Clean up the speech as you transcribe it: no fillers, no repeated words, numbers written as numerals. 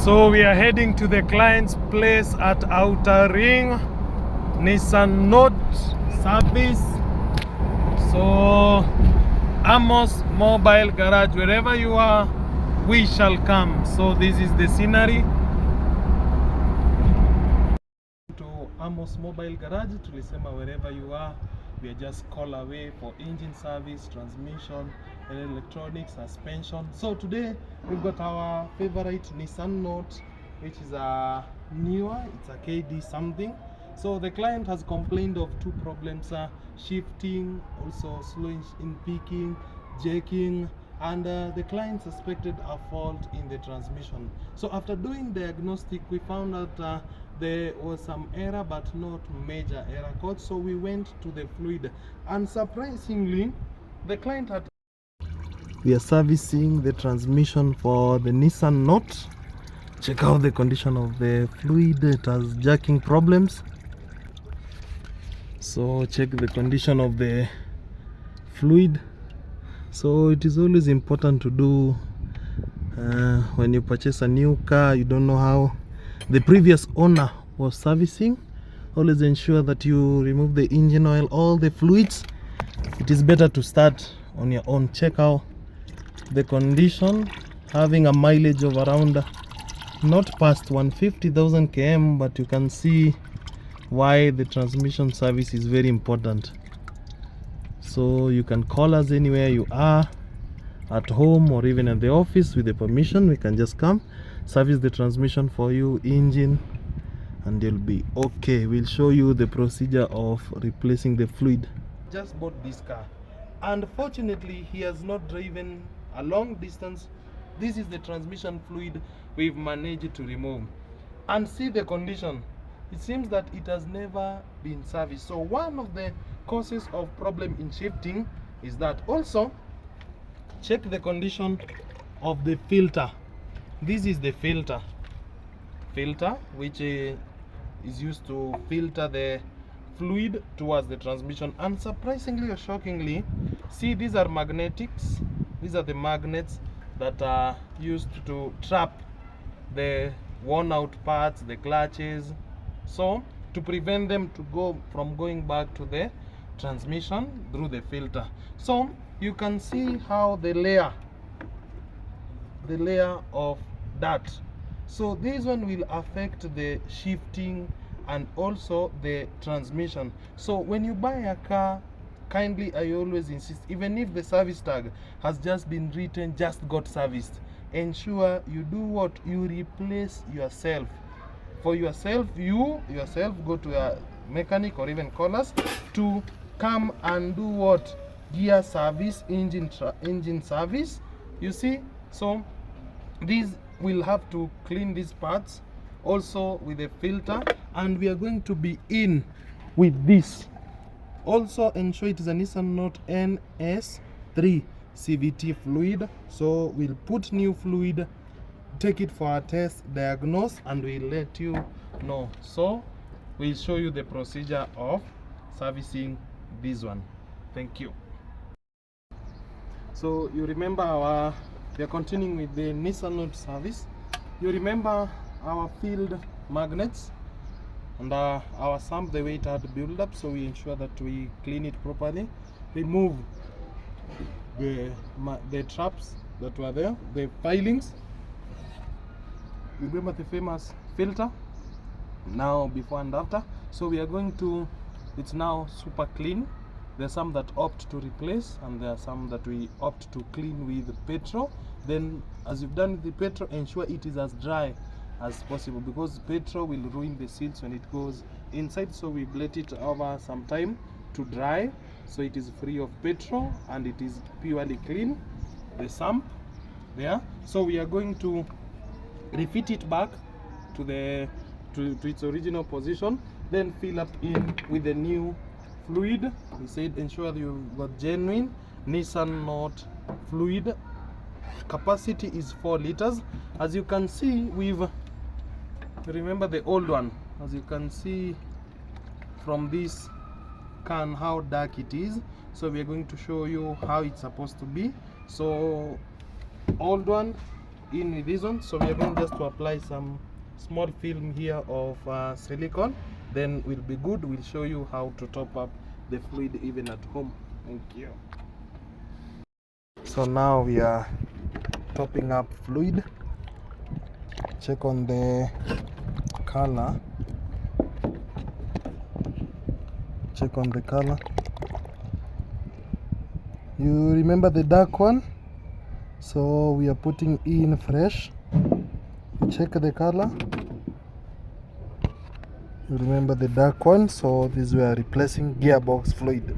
So we are heading to the client's place at Outer Ring, Nissan Note service. So Amos Mobile Garage, wherever you are, we shall come. So this is the scenery. To Amos Mobile Garage, tulisema wherever you are, we are just call away for engine service, transmission, electronics, suspension. So today we've got our favorite Nissan Note, which is a newer, it's a KD something. So the client has complained of two problems, shifting, also slowing in peaking, jerking, and the client suspected a fault in the transmission. So after doing diagnostic, we found that there was some error, but not major error code. So we went to the fluid, and surprisingly, the client had... We are servicing the transmission for the Nissan Note. Check out the condition of the fluid. It has jerking problems. So check the condition of the fluid. So it is always important to do when you purchase a new car, you don't know how the previous owner was servicing. Always ensure that you remove the engine oil, all the fluids. It is better to start on your own. Check out the condition, having a mileage of around not past 150,000 km, but you can see why the transmission service is very important. So you can call us anywhere you are, at home or even at the office. With the permission, we can just come service the transmission for you, engine, and you'll be okay. We'll show you the procedure of replacing the fluid. Just bought this car, and fortunately he has not driven a long distance. This is the transmission fluid we've managed to remove, and see the condition. It seems that it has never been serviced. So one of the causes of problem in shifting is that. Also check the condition of the filter. This is the filter which is used to filter the fluid towards the transmission. And surprisingly or shockingly, see, these are magnetics. These are the magnets that are used to trap the worn out parts, the clutches, so to prevent them to go from going back to the transmission through the filter. So you can see how the layer of that, so this one will affect the shifting and also the transmission. So when you buy a car, kindly, I always insist, even if the service tag has just been written just got serviced, ensure you do what? You replace yourself. For yourself, you yourself go to a mechanic or even call us to come and do what? Gear service, engine service, you see. So these will have to clean these parts also with a filter, and we are going to be in with this. Also ensure it is a Nissan Note NS3 CVT fluid. So we'll put new fluid, take it for a test, diagnose, and we'll let you know. So we'll show you the procedure of servicing this one. Thank you. So you remember we are continuing with the Nissan Note service. You remember our field magnets and our sump, the way it had built up. So we ensure that we clean it properly, remove the traps that were there, the filings. Remember the famous filter, now before and after. So we are going to, it's now super clean. There are some that opt to replace, and there are some that we opt to clean with petrol. Then as you've done with the petrol, ensure it is as dry as possible, because petrol will ruin the seals when it goes inside. So we've let it over some time to dry, so it is free of petrol and it is purely clean, the sump there. So we are going to refit it back to its original position, then fill up in with the new fluid. We said ensure you've got genuine Nissan Note fluid. Capacity is 4 liters. As you can see, we've, remember the old one, as you can see from this can how dark it is. So we are going to show you how it's supposed to be. So old one in with this one. So we are going just to apply some small film here of silicone, then we'll be good. We'll show you how to top up the fluid even at home. Thank you. So now we are topping up fluid. Check on the color. Check on the color. You remember the dark one? So we are putting in fresh. You check the color. You remember the dark one, so this we are replacing gearbox fluid.